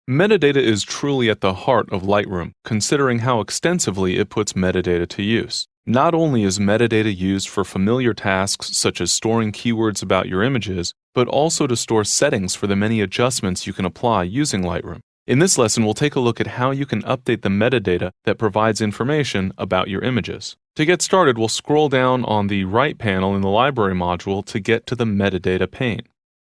Metadata is truly at the heart of Lightroom, considering how extensively it puts metadata to use. Not only is metadata used for familiar tasks such as storing keywords about your images, but also to store settings for the many adjustments you can apply using Lightroom. In this lesson, we'll take a look at how you can update the metadata that provides information about your images. To get started, we'll scroll down on the right panel in the Library module to get to the Metadata pane.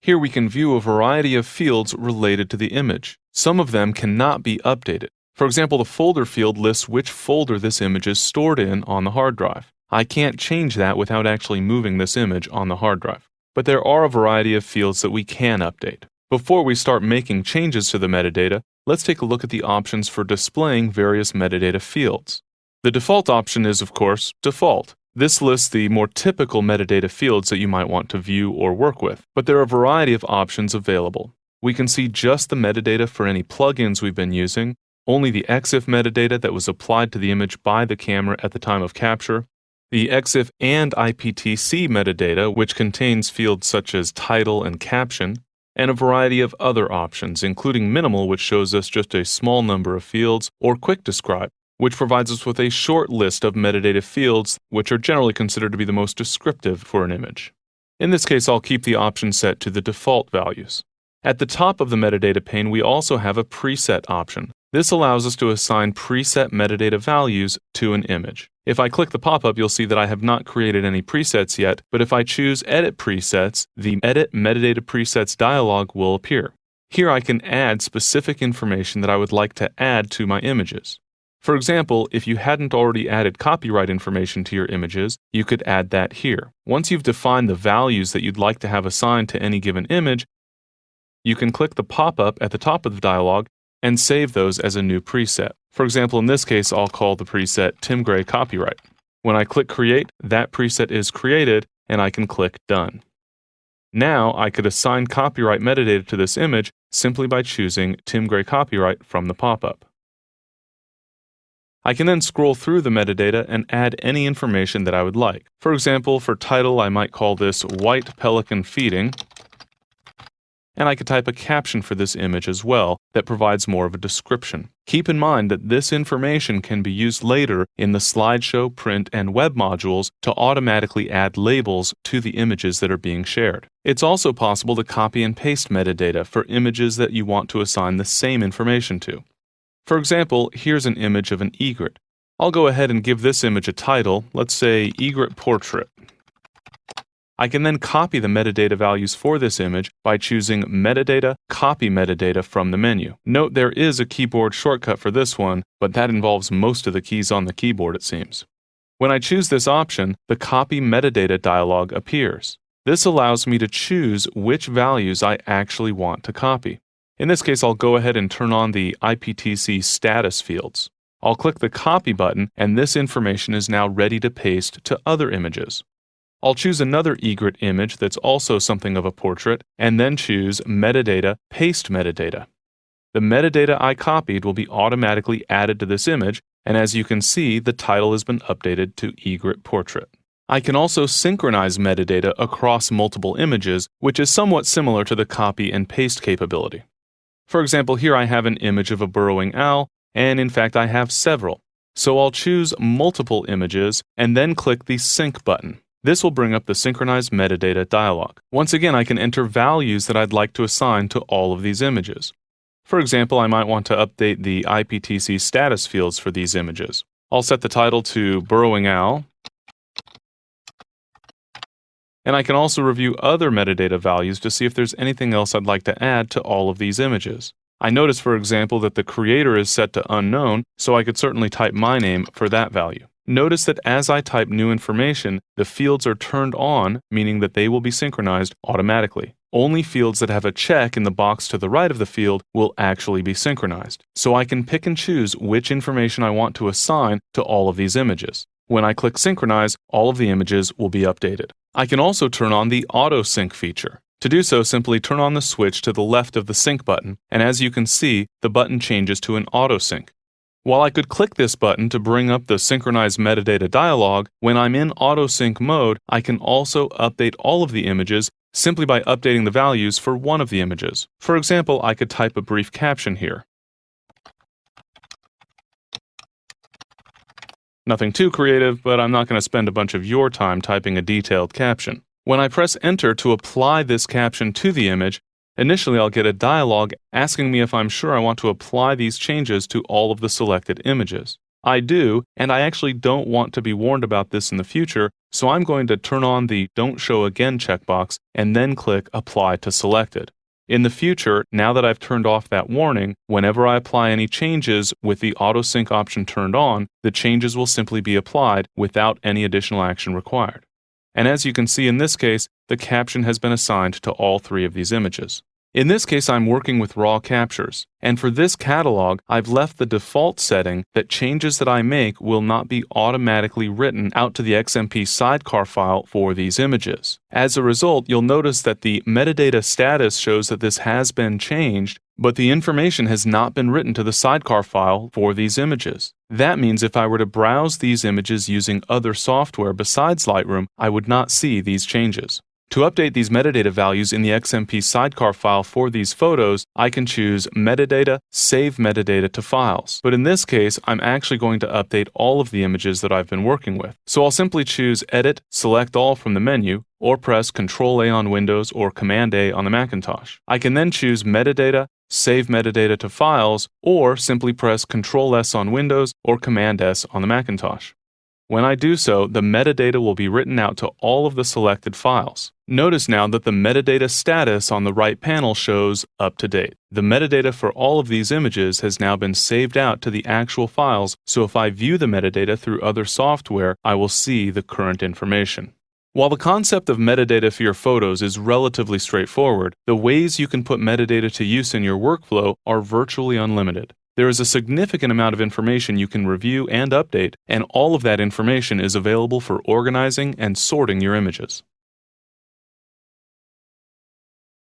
Here we can view a variety of fields related to the image. Some of them cannot be updated. For example, the folder field lists which folder this image is stored in on the hard drive. I can't change that without actually moving this image on the hard drive. But there are a variety of fields that we can update. Before we start making changes to the metadata, let's take a look at the options for displaying various metadata fields. The default option is, of course, default. This lists the more typical metadata fields that you might want to view or work with, but there are a variety of options available. We can see just the metadata for any plugins we've been using, only the EXIF metadata that was applied to the image by the camera at the time of capture, the EXIF and IPTC metadata, which contains fields such as title and caption, and a variety of other options, including minimal, which shows us just a small number of fields, or quick describe, which provides us with a short list of metadata fields, which are generally considered to be the most descriptive for an image. In this case, I'll keep the option set to the default values. At the top of the metadata pane, we also have a preset option. This allows us to assign preset metadata values to an image. If I click the pop-up, you'll see that I have not created any presets yet, but if I choose Edit Presets, the Edit Metadata Presets dialog will appear. Here I can add specific information that I would like to add to my images. For example, if you hadn't already added copyright information to your images, you could add that here. Once you've defined the values that you'd like to have assigned to any given image, you can click the pop-up at the top of the dialog and save those as a new preset. For example, in this case, I'll call the preset Tim Gray Copyright. When I click Create, that preset is created, and I can click Done. Now, I could assign copyright metadata to this image simply by choosing Tim Gray Copyright from the pop-up. I can then scroll through the metadata and add any information that I would like. For example, for title, I might call this White Pelican Feeding, and I could type a caption for this image as well that provides more of a description. Keep in mind that this information can be used later in the slideshow, print, and web modules to automatically add labels to the images that are being shared. It's also possible to copy and paste metadata for images that you want to assign the same information to. For example, here's an image of an egret. I'll go ahead and give this image a title, let's say Egret Portrait. I can then copy the metadata values for this image by choosing Metadata, Copy Metadata from the menu. Note there is a keyboard shortcut for this one, but that involves most of the keys on the keyboard, it seems. When I choose this option, the Copy Metadata dialog appears. This allows me to choose which values I actually want to copy. In this case, I'll go ahead and turn on the IPTC status fields. I'll click the Copy button, and this information is now ready to paste to other images. I'll choose another egret image that's also something of a portrait, and then choose Metadata, Paste Metadata. The metadata I copied will be automatically added to this image, and as you can see, the title has been updated to Egret Portrait. I can also synchronize metadata across multiple images, which is somewhat similar to the copy and paste capability. For example, here I have an image of a burrowing owl, and in fact I have several. So I'll choose multiple images, and then click the Sync button. This will bring up the Synchronize Metadata dialog. Once again, I can enter values that I'd like to assign to all of these images. For example, I might want to update the IPTC status fields for these images. I'll set the title to Burrowing Owl, and I can also review other metadata values to see if there's anything else I'd like to add to all of these images. I notice, for example, that the creator is set to unknown, so I could certainly type my name for that value. Notice that as I type new information, the fields are turned on, meaning that they will be synchronized automatically. Only fields that have a check in the box to the right of the field will actually be synchronized. So I can pick and choose which information I want to assign to all of these images. When I click Synchronize, all of the images will be updated. I can also turn on the Auto Sync feature. To do so, simply turn on the switch to the left of the Sync button, and as you can see, the button changes to an Auto Sync. While I could click this button to bring up the Synchronize Metadata dialog, when I'm in Auto Sync mode, I can also update all of the images simply by updating the values for one of the images. For example, I could type a brief caption here. Nothing too creative, but I'm not going to spend a bunch of your time typing a detailed caption. When I press Enter to apply this caption to the image, initially I'll get a dialog asking me if I'm sure I want to apply these changes to all of the selected images. I do, and I actually don't want to be warned about this in the future, so I'm going to turn on the Don't Show Again checkbox and then click Apply to Selected. In the future, now that I've turned off that warning, whenever I apply any changes with the auto sync option turned on, the changes will simply be applied without any additional action required. And as you can see in this case, the caption has been assigned to all three of these images. In this case, I'm working with raw captures, and for this catalog, I've left the default setting that changes that I make will not be automatically written out to the XMP sidecar file for these images. As a result, you'll notice that the metadata status shows that this has been changed, but the information has not been written to the sidecar file for these images. That means if I were to browse these images using other software besides Lightroom, I would not see these changes. To update these metadata values in the XMP sidecar file for these photos, I can choose Metadata, Save Metadata to Files. But in this case, I'm actually going to update all of the images that I've been working with. So I'll simply choose Edit, Select All from the menu, or press Ctrl-A on Windows or Command-A on the Macintosh. I can then choose Metadata, Save Metadata to Files, or simply press Ctrl-S on Windows or Command-S on the Macintosh. When I do so, the metadata will be written out to all of the selected files. Notice now that the metadata status on the right panel shows up to date. The metadata for all of these images has now been saved out to the actual files, so if I view the metadata through other software, I will see the current information. While the concept of metadata for your photos is relatively straightforward, the ways you can put metadata to use in your workflow are virtually unlimited. There is a significant amount of information you can review and update, and all of that information is available for organizing and sorting your images.